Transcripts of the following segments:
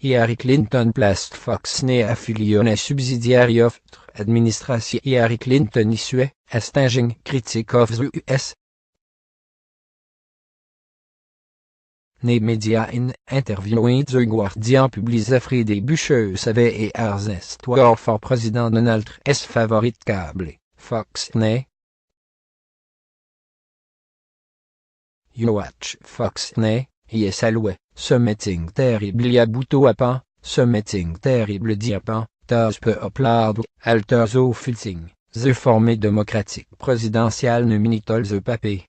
Hillary Clinton placed Fox News affiliate subsidiary of administration. Hillary Clinton issue a stinging critique of the US. Les médias in interviewing the Guardian published Friday Bush savait et Arzestoire for President Donald Trump's favorite cable, Fox News. You watch Fox News, yes alloué, ce meeting terrible yabouto à pan, ce meeting terrible diapan, tas peu upload, alters au filting, the formé démocratique présidentielle nominitol the pape.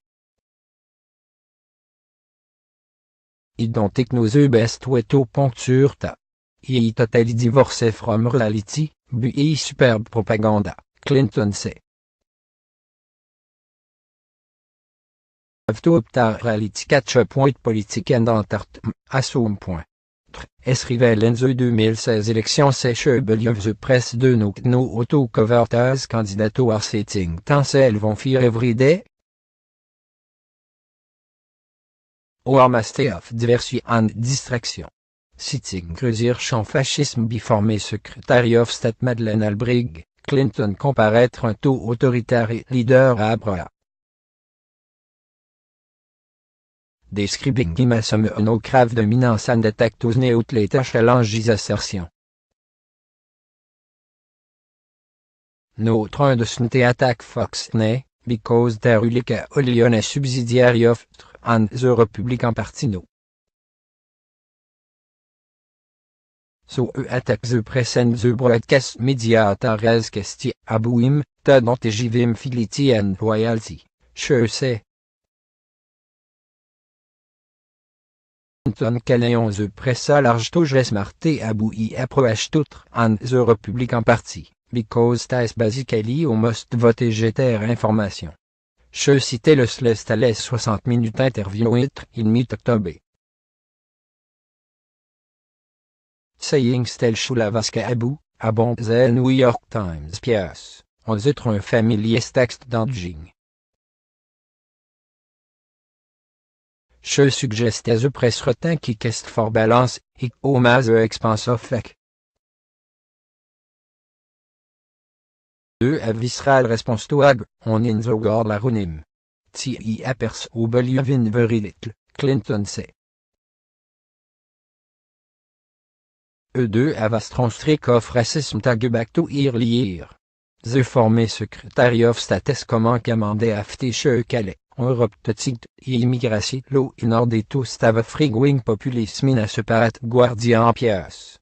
Identique nos best weto poncture ta. I totally divorcé from reality, but superbe propaganda, Clinton say. To optar reality catch point politique and entertainment, assume point. Es rival in the 2016 élections sèchable of the press de no auto covertas candidato are setting tant elles vont faire everyday. Or master of diversity and distraction. Sitting Recherche fascisme biformé secrétaire of State Madeleine Albright, Clinton comparaître un taux autoritaire et leader à Abra. Describing imasum no grave dominance and attack tos neoutlater challenges assertion. No train de snute attack Fox News, because there like a olion a subsidiary of and the Republican Party no. So attack the press and the broadcast media at Ares Kesti Abouim, ta dont jivim fidelity and loyalty, je sais. Clinton Calayon the press à large toges marté aboui approche tout and the Republican Party, because tas basically almost vote jeter information. Je citais le Slestales 60 minutes interview il mi-octobre. Saying stel Choulavaska Abou, à bon the New York Times pièce, on zêtre un familier texte d'engaging. Je suggeste the press retin qui quest for balance, et hommage the expense of fake. 2. A visceral response to ag, on in the guard la runim. Ti apers ou believin very little, Clinton say. E2. A vast streak of racism tag back to early year. The formé secretary of status comment commandé aftiche calais, Europe tit, immigration lo in order to stave freeing populisme in a separate Guardian pièce.